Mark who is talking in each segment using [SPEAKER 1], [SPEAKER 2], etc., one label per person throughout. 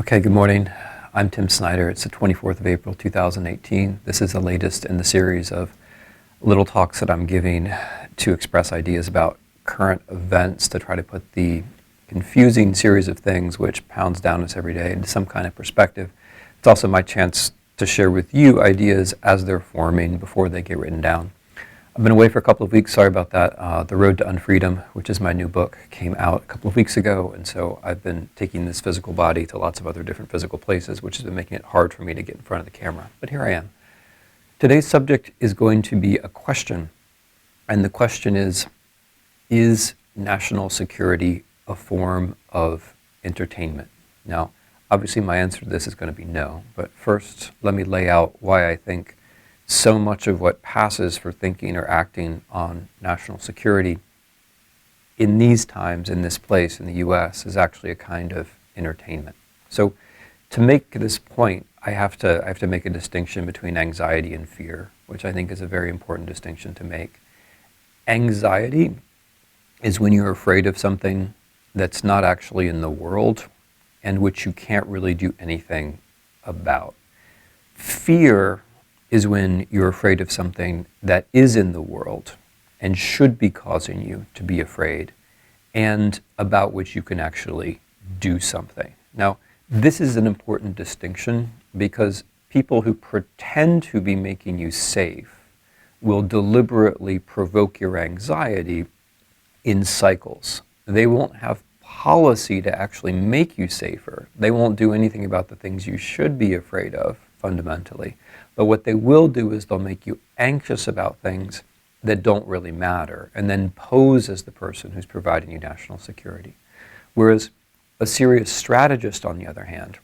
[SPEAKER 1] Okay, good morning. I'm Tim Snyder. It's the 24th of April, 2018. This is the latest in the series of little talks that I'm giving to express ideas about current events, to try to put the confusing series of things which pounds down us every day into some kind of perspective. It's also my chance to share with you ideas as they're forming before they get written down. I've been away for a couple of weeks, sorry about that. The Road to Unfreedom, which is my new book, came out a couple of weeks ago, and so I've been taking this physical body to lots of other different physical places, which has been making it hard for me to get in front of the camera. But here I am. Today's subject is going to be a question, and the question is national security a form of entertainment? Now, obviously my answer to this is going to be no, but first let me lay out why I think so much of what passes for thinking or acting on national security in these times, in this place, in the US, is actually a kind of entertainment. So to make this point, I have to make a distinction between anxiety and fear, which I think is a very important distinction to make. Anxiety is when you're afraid of something that's not actually in the world and which you can't really do anything about. Fear is when you're afraid of something that is in the world and should be causing you to be afraid, and about which you can actually do something. Now, this is an important distinction because people who pretend to be making you safe will deliberately provoke your anxiety in cycles. They won't have policy to actually make you safer. They won't do anything about the things you should be afraid of, fundamentally. But what they will do is they'll make you anxious about things that don't really matter, and then pose as the person who's providing you national security. Whereas a serious strategist, on the other hand,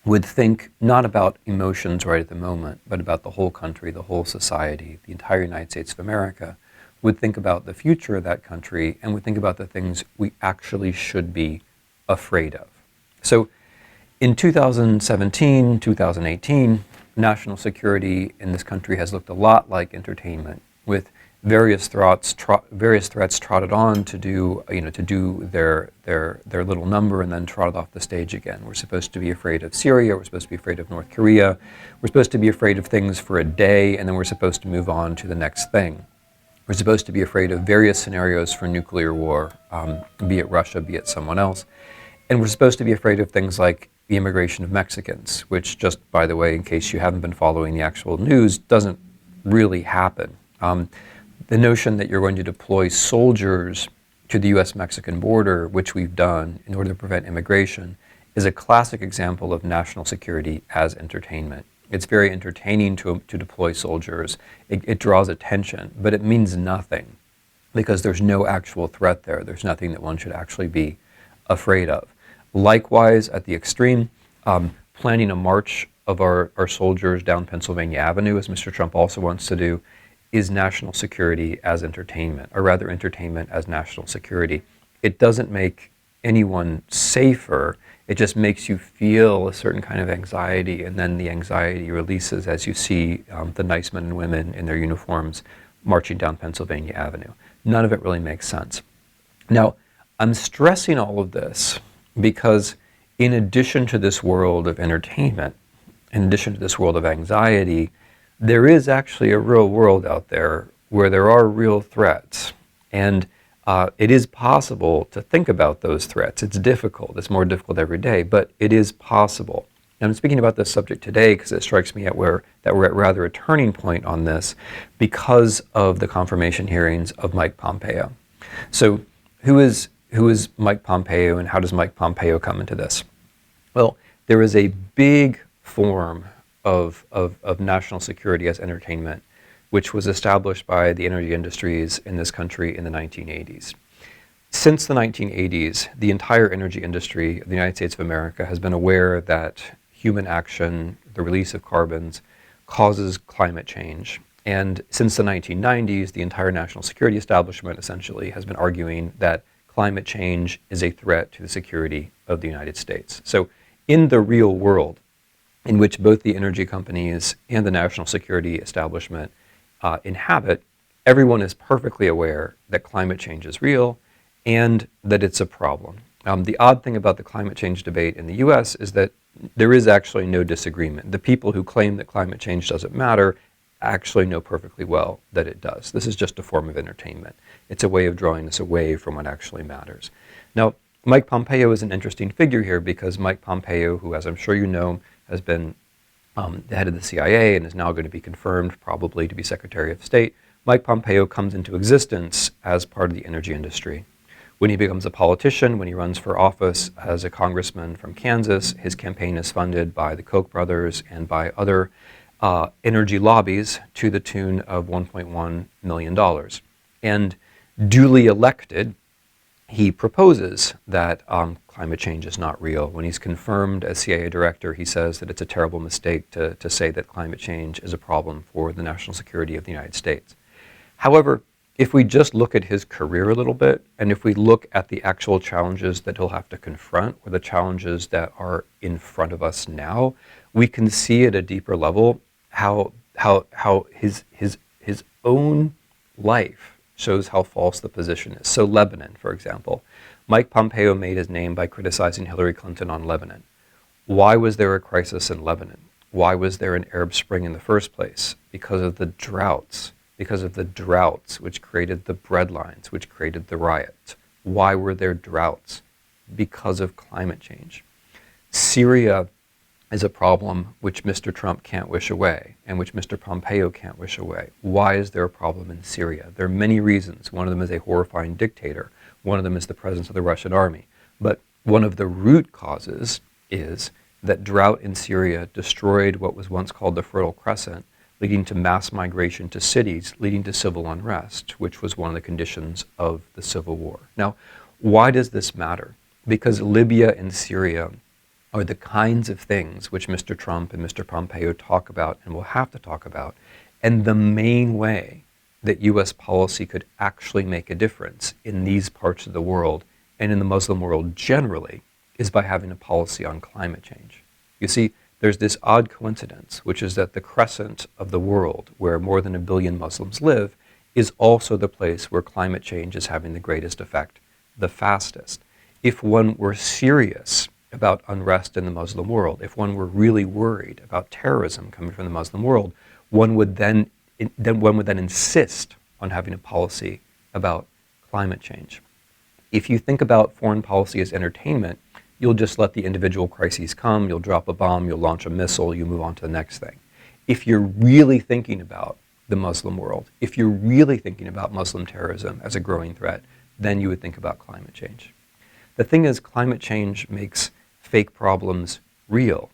[SPEAKER 1] would think not about emotions right at the moment, but about the whole country, the whole society, the entire United States of America, would think about the future of that country, and would think about the things we actually should be afraid of. So in 2017, 2018, national security in this country has looked a lot like entertainment, with various threats trotted on to do their little number and then trotted off the stage again. We're supposed to be afraid of Syria. We're supposed to be afraid of North Korea. We're supposed to be afraid of things for a day, and then we're supposed to move on to the next thing. We're supposed to be afraid of various scenarios for nuclear war, be it Russia, be it someone else. And we're supposed to be afraid of things like the immigration of Mexicans, which, just by the way, in case you haven't been following the actual news, doesn't really happen. The notion that you're going to deploy soldiers to the US-Mexican border, which we've done in order to prevent immigration, is a classic example of national security as entertainment. It's very entertaining to deploy soldiers. It draws attention, but it means nothing because there's no actual threat there. There's nothing that one should actually be afraid of. Likewise, at the extreme, planning a march of our soldiers down Pennsylvania Avenue, as Mr. Trump also wants to do, is national security as entertainment, or rather entertainment as national security. It doesn't make anyone safer. It just makes you feel a certain kind of anxiety, and then the anxiety releases as you see the nice men and women in their uniforms marching down Pennsylvania Avenue. None of it really makes sense. Now, I'm stressing all of this because in addition to this world of entertainment, in addition to this world of anxiety, there is actually a real world out there where there are real threats. And it is possible to think about those threats. It's difficult. It's more difficult every day, but it is possible. And I'm speaking about this subject today because it strikes me that we're at rather a turning point on this because of the confirmation hearings of Mike Pompeo. So who is Mike Pompeo, and how does Mike Pompeo come into this? Well, there is a big form of national security as entertainment, which was established by the energy industries in this country in the 1980s. Since the 1980s, the entire energy industry of the United States of America has been aware that human action, the release of carbons, causes climate change. And since the 1990s, the entire national security establishment essentially has been arguing that climate change is a threat to the security of the United States. So in the real world, in which both the energy companies and the national security establishment inhabit, everyone is perfectly aware that climate change is real and that it's a problem. The odd thing about the climate change debate in the US is that there is actually no disagreement. The people who claim that climate change doesn't matter actually know perfectly well that it does. This is just a form of entertainment. It's a way of drawing us away from what actually matters. Now, Mike Pompeo is an interesting figure here because Mike Pompeo, who, as I'm sure you know, has been the head of the CIA and is now going to be confirmed probably to be Secretary of State, Mike Pompeo comes into existence as part of the energy industry. When he becomes a politician, when he runs for office as a congressman from Kansas, his campaign is funded by the Koch brothers and by other energy lobbies to the tune of $1.1 million. And duly elected, he proposes that climate change is not real. When he's confirmed as CIA director, he says that it's a terrible mistake to say that climate change is a problem for the national security of the United States. However, if we just look at his career a little bit, and if we look at the actual challenges that he'll have to confront, or the challenges that are in front of us now, we can see at a deeper level how his own life shows how false the position is. So Lebanon, for example. Mike Pompeo made his name by criticizing Hillary Clinton on Lebanon. Why was there a crisis in Lebanon? Why was there an Arab Spring in the first place? Because of the droughts. Because of the droughts, which created the breadlines, which created the riots. Why were there droughts? Because of climate change. Syria is a problem which Mr. Trump can't wish away, and which Mr. Pompeo can't wish away. Why is there a problem in Syria? There are many reasons. One of them is a horrifying dictator. One of them is the presence of the Russian army. But one of the root causes is that drought in Syria destroyed what was once called the Fertile Crescent, leading to mass migration to cities, leading to civil unrest, which was one of the conditions of the civil war. Now, why does this matter? Because Libya and Syria are the kinds of things which Mr. Trump and Mr. Pompeo talk about and will have to talk about, and the main way that US policy could actually make a difference in these parts of the world and in the Muslim world generally is by having a policy on climate change. You see, there's this odd coincidence, which is that the crescent of the world, where more than 1 billion Muslims live, is also the place where climate change is having the greatest effect, the fastest. If one were serious about unrest in the Muslim world, if one were really worried about terrorism coming from the Muslim world, one would then insist on having a policy about climate change. If you think about foreign policy as entertainment, you'll just let the individual crises come, you'll drop a bomb, you'll launch a missile, you move on to the next thing. If you're really thinking about the Muslim world, if you're really thinking about Muslim terrorism as a growing threat, then you would think about climate change. The thing is, climate change makes fake problems real.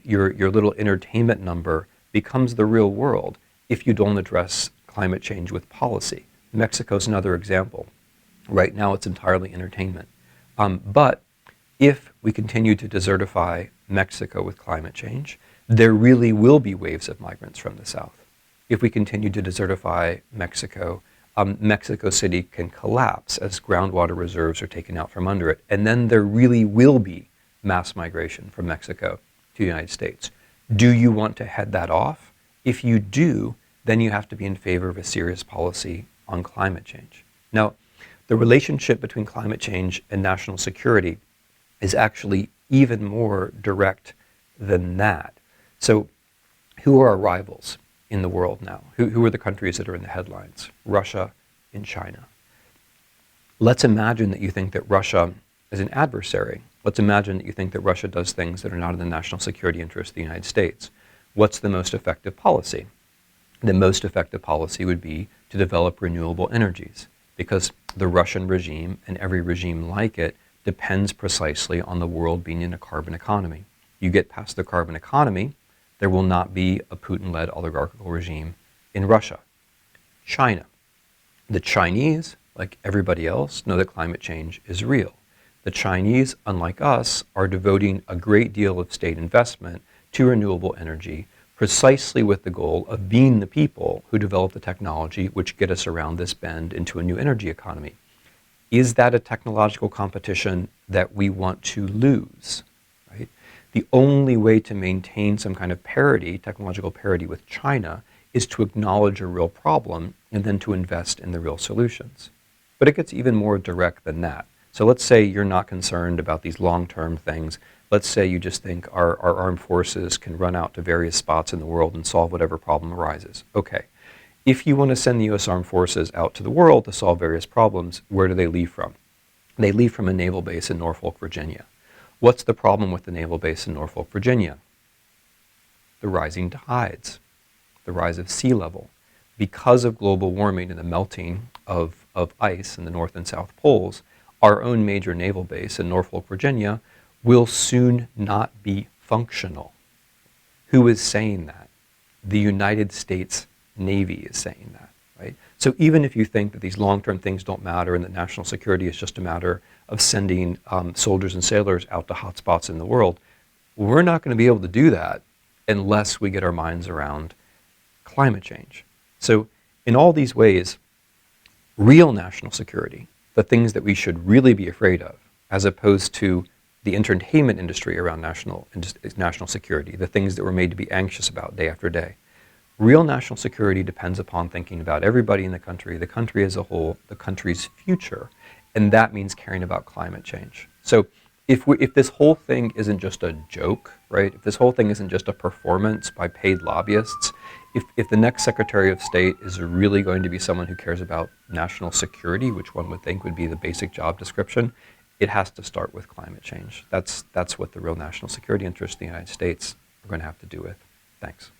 [SPEAKER 1] Your little entertainment number becomes the real world if you don't address climate change with policy. Mexico's another example. Right now it's entirely entertainment. But if we continue to desertify Mexico with climate change, there really will be waves of migrants from the south. If we continue to desertify Mexico, Mexico City can collapse as groundwater reserves are taken out from under it. And then there really will be mass migration from Mexico to the United States. Do you want to head that off? If you do, then you have to be in favor of a serious policy on climate change. Now, the relationship between climate change and national security is actually even more direct than that. So who are our rivals in the world now? Who are the countries that are in the headlines? Russia and China. Let's imagine that you think that Russia is an adversary. Let's imagine that you think that Russia does things that are not in the national security interest of the United States. What's the most effective policy? The most effective policy would be to develop renewable energies, because the Russian regime and every regime like it depends precisely on the world being in a carbon economy. You get past the carbon economy, there will not be a Putin-led oligarchical regime in Russia. China. The Chinese, like everybody else, know that climate change is real. The Chinese, unlike us, are devoting a great deal of state investment to renewable energy precisely with the goal of being the people who develop the technology which get us around this bend into a new energy economy. Is that a technological competition that we want to lose? Right? The only way to maintain some kind of parity, technological parity with China, is to acknowledge a real problem and then to invest in the real solutions. But it gets even more direct than that. So let's say you're not concerned about these long-term things. Let's say you just think our armed forces can run out to various spots in the world and solve whatever problem arises. Okay. If you want to send the U.S. Armed Forces out to the world to solve various problems, where do they leave from? They leave from a naval base in Norfolk, Virginia. What's the problem with the naval base in Norfolk, Virginia? The rising tides, the rise of sea level. Because of global warming and the melting of ice in the North and South Poles, our own major naval base in Norfolk, Virginia will soon not be functional. Who is saying that? The United States Navy is saying that, right? So even if you think that these long-term things don't matter and that national security is just a matter of sending soldiers and sailors out to hotspots in the world, we're not going to be able to do that unless we get our minds around climate change. So in all these ways, real national security, the things that we should really be afraid of, as opposed to the entertainment industry around national security, the things that we're made to be anxious about day after day. Real national security depends upon thinking about everybody in the country as a whole, the country's future, and that means caring about climate change. So if this whole thing isn't just a joke, right? If this whole thing isn't just a performance by paid lobbyists, if the next Secretary of State is really going to be someone who cares about national security, which one would think would be the basic job description, it has to start with climate change. That's what the real national security interests in the United States are going to have to do with. Thanks.